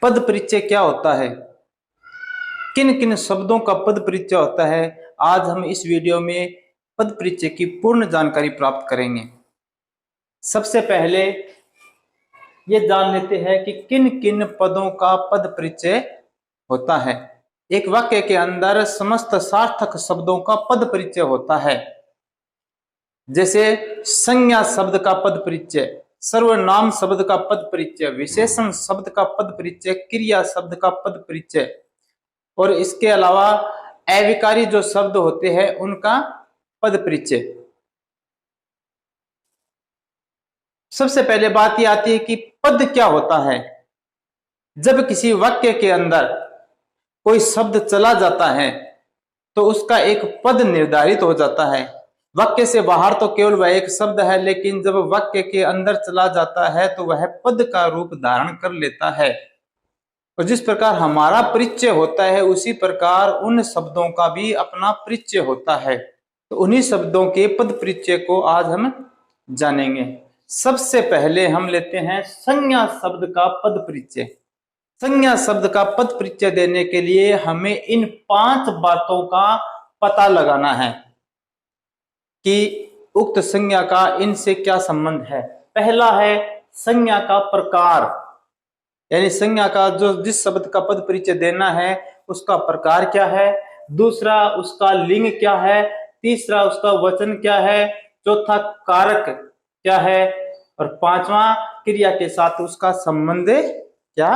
पद परिचय क्या होता है, किन किन शब्दों का पद परिचय होता है, आज हम इस वीडियो में पद परिचय की पूर्ण जानकारी प्राप्त करेंगे। सबसे पहले ये जान लेते हैं कि किन किन पदों का पद परिचय होता है। एक वाक्य के अंदर समस्त सार्थक शब्दों का पद परिचय होता है, जैसे संज्ञा शब्द का पद परिचय, सर्वनाम शब्द का पद परिचय, विशेषण शब्द का पद परिचय, क्रिया शब्द का पद परिचय, और इसके अलावा अविकारी जो शब्द होते हैं उनका पद परिचय। सबसे पहले बात यह आती है कि पद क्या होता है। जब किसी वाक्य के अंदर कोई शब्द चला जाता है तो उसका एक पद निर्धारित हो जाता है। वाक्य से बाहर तो केवल वह एक शब्द है, लेकिन जब वाक्य के अंदर चला जाता है तो वह पद का रूप धारण कर लेता है। और जिस प्रकार हमारा परिचय होता है उसी प्रकार उन शब्दों का भी अपना परिचय होता है। तो उन्हीं शब्दों के पद परिचय को आज हम जानेंगे। सबसे पहले हम लेते हैं संज्ञा शब्द का पद परिचय। संज्ञा शब्द का पद परिचय देने के लिए हमें इन 5 बातों का पता लगाना है कि उक्त संज्ञा का इनसे क्या संबंध है। पहला है संज्ञा का प्रकार, यानी संज्ञा का जो जिस शब्द का पद परिचय देना है उसका प्रकार क्या है। दूसरा उसका लिंग क्या है। तीसरा उसका वचन क्या है। चौथा कारक क्या है। और पांचवा क्रिया के साथ उसका संबंध क्या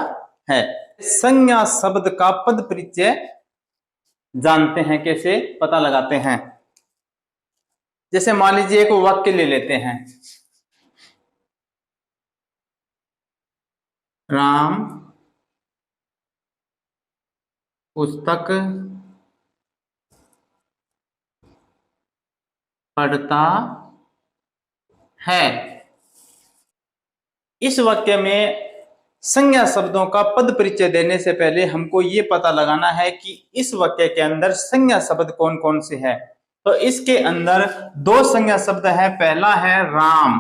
है। संज्ञा शब्द का पद परिचय जानते हैं, कैसे पता लगाते हैं। जैसे मान लीजिए एक वाक्य ले लेते हैं, राम पुस्तक पढ़ता है। इस वाक्य में संज्ञा शब्दों का पद परिचय देने से पहले हमको ये पता लगाना है कि इस वाक्य के अंदर संज्ञा शब्द कौन कौन से हैं। तो इसके अंदर 2 संज्ञा शब्द है। पहला है राम,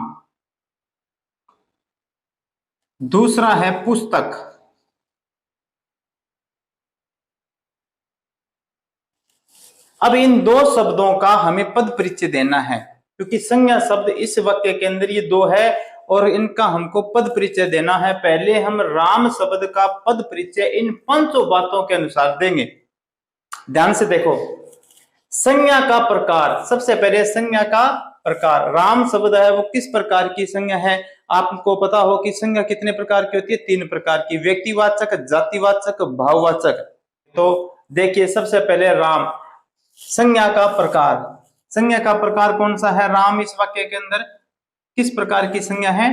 दूसरा है पुस्तक। अब इन 2 शब्दों का हमें पद परिचय देना है, क्योंकि संज्ञा शब्द इस वाक्य के अंदर ये 2 है और इनका हमको पद परिचय देना है। पहले हम राम शब्द का पद परिचय इन 5 बातों के अनुसार देंगे। ध्यान से देखो, संज्ञा का प्रकार। सबसे पहले संज्ञा का प्रकार। राम शब्द है वो किस प्रकार की संज्ञा है। आपको पता हो कि संज्ञा कितने प्रकार की होती है, 3 प्रकार की, व्यक्तिवाचक, जातिवाचक, भाववाचक। तो देखिए सबसे पहले राम संज्ञा का प्रकार। संज्ञा का प्रकार कौन सा है। राम इस वाक्य के अंदर किस प्रकार की संज्ञा है,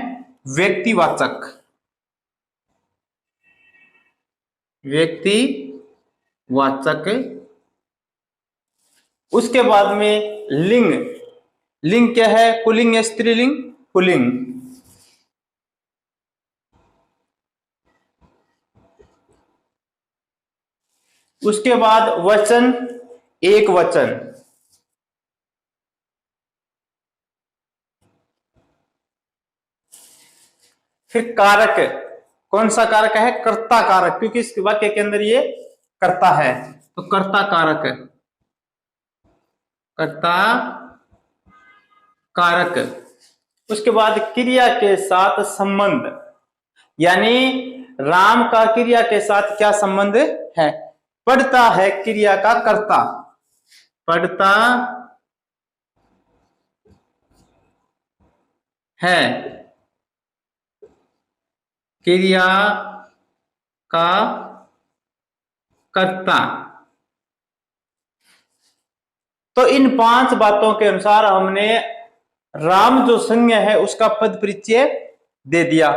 व्यक्तिवाचक। व्यक्तिवाचक। उसके बाद में लिंग। लिंग क्या है, पुल्लिंग या स्त्रीलिंग, पुल्लिंग। उसके बाद वचन, एक वचन। फिर कारक, कौन सा कारक है, कर्ता कारक, क्योंकि इस वाक्य के अंदर ये कर्ता है तो कर्ता कारक, कर्ता कारक। उसके बाद क्रिया के साथ संबंध, यानी राम का क्रिया के साथ क्या संबंध है। पढ़ता है क्रिया का कर्ता, पढ़ता है क्रिया का कर्ता। तो इन 5 बातों के अनुसार हमने राम जो संज्ञा है उसका पद परिचय दे दिया।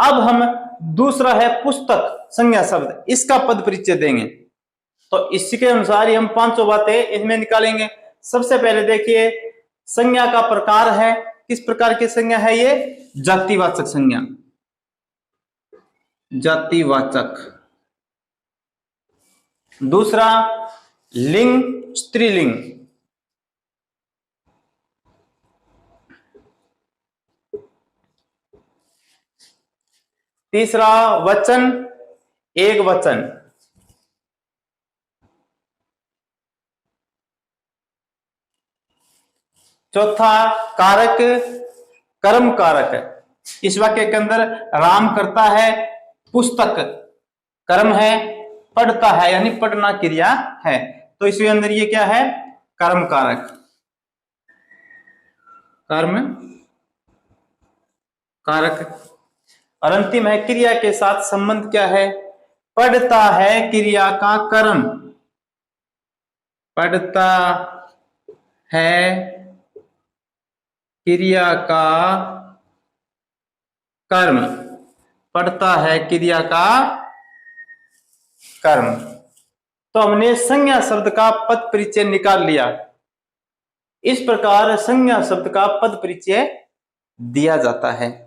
अब हम दूसरा है पुस्तक संज्ञा शब्द, इसका पद परिचय देंगे। तो इसके अनुसार ही हम 5 बातें इसमें निकालेंगे। सबसे पहले देखिए संज्ञा का प्रकार है, किस प्रकार की संज्ञा है ये, जातिवाचक संज्ञा, जातिवाचक। दूसरा लिंग, स्त्रीलिंग। तीसरा वचन, एक वचन। चौथा कारक कर्म कारक। इस वाक्य के अंदर राम करता है पुस्तक, कर्म है, पढ़ता है यानी पढ़ना क्रिया है, तो इसके अंदर ये क्या है, कर्म कारक, कर्म कारक। और अंतिम है क्रिया के साथ संबंध क्या है, पढ़ता है क्रिया का कर्म, पढ़ता है क्रिया का कर्म, पढ़ता है क्रिया का कर्म। तो हमने संज्ञा शब्द का पद परिचय निकाल लिया। इस प्रकार संज्ञा शब्द का पद परिचय दिया जाता है।